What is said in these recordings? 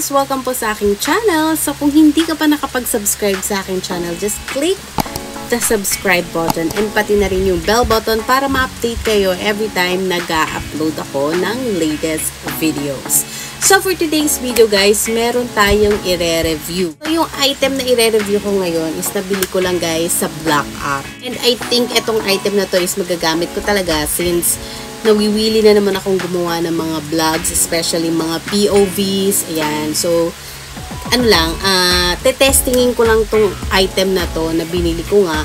guys! Welcome po sa aking channel. So kung hindi ka pa nakapag-subscribe sa aking channel, just click the subscribe button and pati na rin yung bell button para ma-update kayo every time nag-upload ako ng latest videos. So for today's video guys, meron tayong i-re-review. So yung item na i-re-review ko ngayon is nabili ko lang guys sa Black App. And I think itong item na to is magagamit ko talaga since nawiwili na naman akong gumawa ng mga vlogs, especially mga POVs, ayan. So, ano lang, testingin ko lang tong item na to na binili ko nga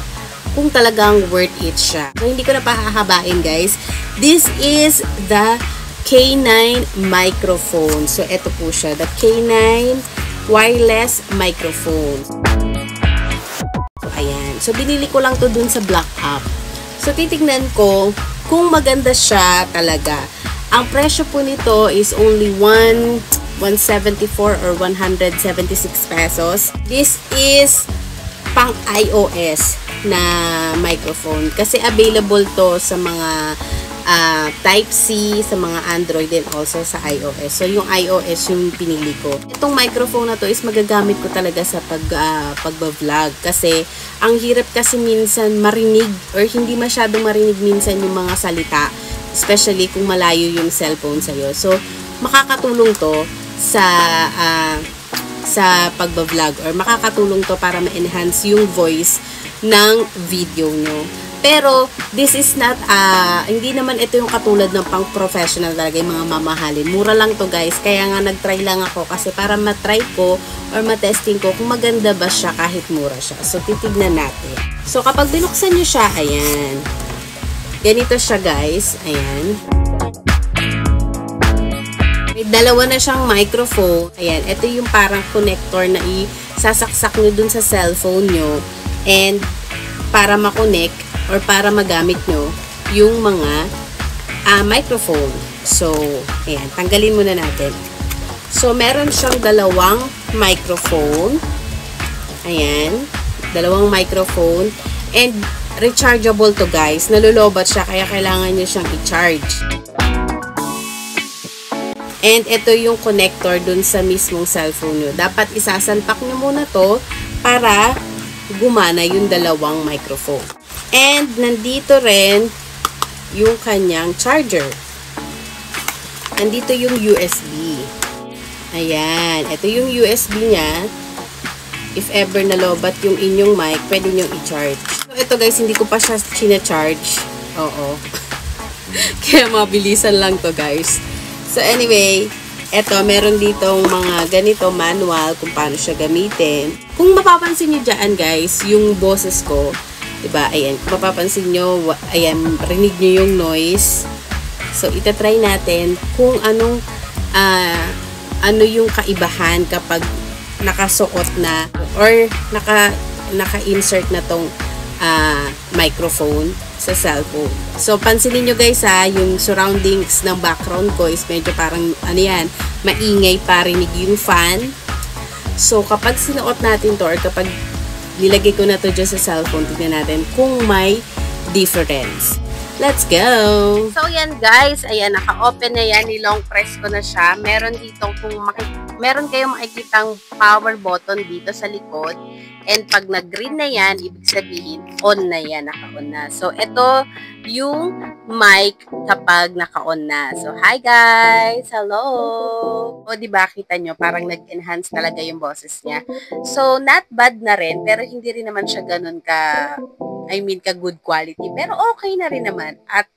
kung talagang worth it siya. So, hindi ko na pahahabain guys. This is the K9 microphone. So, ito po siya, the K9 wireless microphone. So, ayan. So, binili ko lang to dun sa Black App. So, titignan ko kung maganda siya talaga. Ang presyo po nito is only 174 or 176 pesos. This is pang iOS na microphone. Kasi available to sa mga Type-C, sa mga Android and also sa iOS. So, yung iOS yung pinili ko. Itong microphone na to is magagamit ko talaga sa pag-vlog. Kasi, ang hirap kasi minsan marinig or hindi masyadong marinig minsan yung mga salita. Especially kung malayo yung cellphone sa'yo. So, makakatulong to sa pag-vlog or makakatulong to para ma-enhance yung voice ng video nyo. Pero, this is not, hindi naman ito yung katulad ng pang-professional talaga, yung mga mamahalin. Mura lang to guys, kaya nga nag-try lang ako kasi para matry ko or matesting ko kung maganda ba siya kahit mura siya. So, titignan natin. So, kapag binuksan nyo siya, ayan. Ganito siya guys, ayan. May dalawa na siyang microphone. Ayan, ito yung parang connector na isasaksak nyo dun sa cellphone nyo. And, para makonect or para magamit nyo yung mga microphone. So, ayan, tanggalin muna natin. So, meron siyang dalawang microphone. Ayan, dalawang microphone. And, rechargeable to guys. Nalulobat siya, kaya kailangan nyo siyang i-charge. And, ito yung connector dun sa mismong cellphone nyo. Dapat isasalpak nyo muna to para gumana yung dalawang microphone. And, nandito rin yung kanyang charger. Nandito yung USB. Ayan. Ito yung USB niya. If ever nalobat yung inyong mic, pwede nyo i-charge. So, ito guys, hindi ko pa siya china-charge. Oo. Kaya mabilisan lang to guys. So, anyway, eto, meron ditong mga ganito manual kung paano siya gamitin. Kung mapapansin nyo dyan guys, yung boses ko, diba, ayan, kung mapapansin nyo, ayan, rinig nyo yung noise. So, itatry natin kung anong, ano yung kaibahan kapag nakasuot na or naka-insert na tong microphone sa cellphone. So, pansinin nyo guys yung surroundings ng background ko is medyo parang, ano yan, maingay, parinig yung fan. So, kapag sinuot natin to or kapag nilagay ko na to dyan sa cellphone, tignan natin kung may difference. Let's go! So, yan guys. Ayan, naka-open na yan. Nilong press ko na siya. Meron dito, meron kayong makikitang power button dito sa likod. And pag nag-green na yan, ibig sabihin, on na yan, naka-on na. So, ito yung mic kapag naka-on na. So, hi guys! Hello! O, diba, kita nyo, parang nag-enhance talaga yung boses niya. So, not bad na rin, pero hindi rin naman siya ganun ka good quality. Pero okay na rin naman at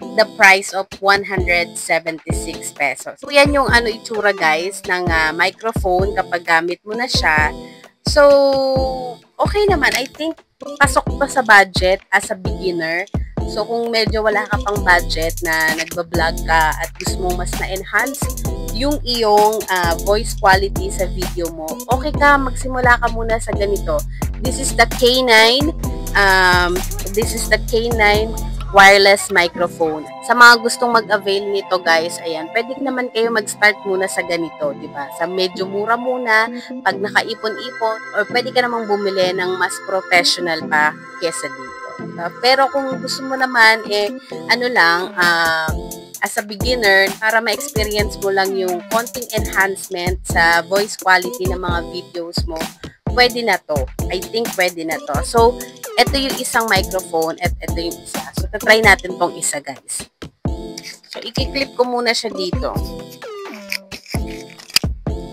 the price of 176 pesos. So, yan yung itsura guys ng microphone kapag gamit mo na siya. So, okay naman. I think, pasok to sa budget as a beginner. So, kung medyo wala ka pang budget na nagbablog ka at gusto mong mas na-enhance yung iyong voice quality sa video mo, okay ka, magsimula ka muna sa ganito. This is the K9. This is the K9 wireless microphone. Sa mga gustong mag-avail nito guys, ayan, pwede naman kayo mag-start muna sa ganito, diba? Sa medyo mura muna, pag nakaipon-ipon, or pwede ka namang bumili ng mas professional pa kesa dito. Diba? Pero kung gusto mo naman, ano lang, as a beginner, para ma-experience mo lang yung konting enhancement sa voice quality ng mga videos mo, pwede na to. I think pwede na to. So, ito yung isang microphone at ito yung isa. So, try natin tong isa, guys. So, i-clip ko muna siya dito.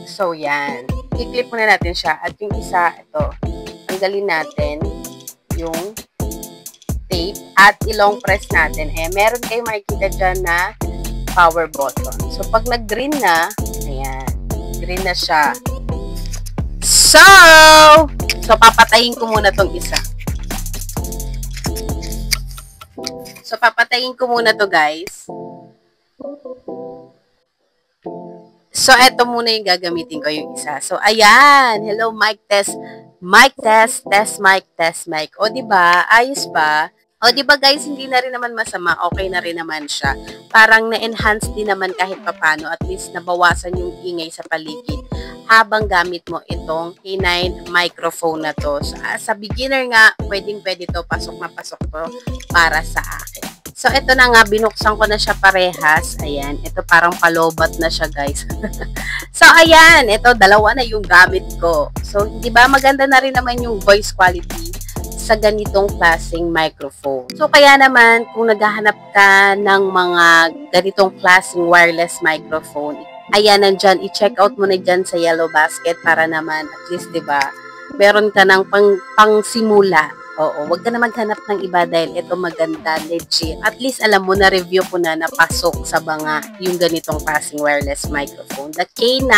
So, yan. I-clip muna natin siya. At yung isa, ito. Tanggalin natin yung tape at i-long press natin. Meron kayo makikita dyan na power button. So, pag nag-green na, ayan, green na siya. So, papatayin ko muna tong isa. So, papatayin ko muna to, guys. So, eto muna yung gagamitin ko yung isa. So, ayan. Hello, mic test. Mic test, test mic, test mic. O, diba? Ayos ba? O, diba guys, hindi na rin naman masama. Okay na rin naman siya. Parang na-enhance din naman kahit papano. At least nabawasan yung ingay sa paligid habang gamit mo itong K9 microphone na to. So, sa beginner nga, pwedeng-pwede to. Pasok na pasok to para sa akin. So, ito na nga, binuksan ko na siya parehas. Ayan, ito parang palobat na siya, guys. So, ayan, ito, dalawa na yung gamit ko. So, di ba, maganda na rin naman yung voice quality sa ganitong klaseng microphone. So, kaya naman, kung naghahanap ka ng mga ganitong klaseng wireless microphone, ayan, nandyan, i-check out mo na dyan sa Yellow Basket para naman, at least, di ba, meron ka ng pang-simula. Oo, wag ka na maghanap ng iba dahil ito maganda, legit. At least alam mo na review ko na napasok sa mga yung ganitong klaseng wireless microphone. The K9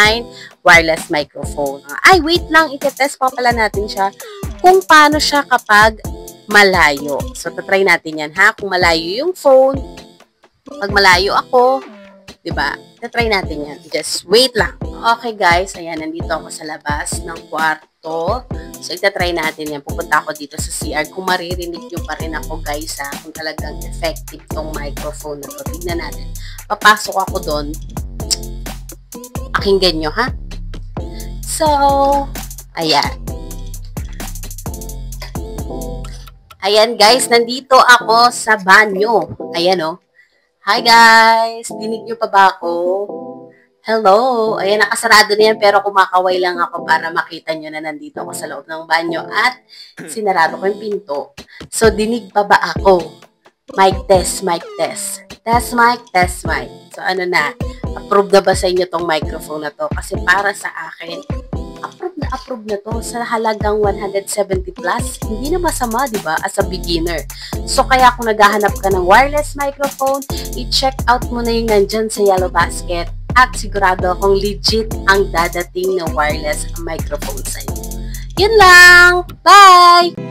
wireless microphone. Ay, wait lang, itetest pa pala natin siya kung paano siya kapag malayo. So, tatry natin yan ha, kung malayo yung phone, pag malayo ako, diba? Tatry natin yan. Just wait lang. Okay guys, ayan, nandito ako sa labas ng kwarto. So, itatry natin yan. Pupunta ako dito sa CR. Kung maririnig nyo pa rin ako guys ha, kung talagang effective tong microphone na to. Tignan natin. Papasok ako doon. Pakinggan nyo ha. So, ayan. Ayan guys, nandito ako sa banyo. Ayan oh. Hi guys! Dinig nyo pa ba ako? Hello! Ayan, nakasarado na yan pero kumakaway lang ako para makita nyo na nandito ako sa loob ng banyo at sinarado ko yung pinto. So, dinig pa ba ako? Mic test, mic test. Test mic, test mic. So, ano na? Approve na ba sa inyo tong microphone na to? Kasi para sa akin, approve na to sa halagang 170 plus. Hindi na masama, di ba? As a beginner. So, kaya kung naghahanap ka ng wireless microphone, i-check out mo na yung nandyan sa Yellow Basket at sigurado akong legit ang dadating na wireless microphone sa iyo. Yun lang! Bye!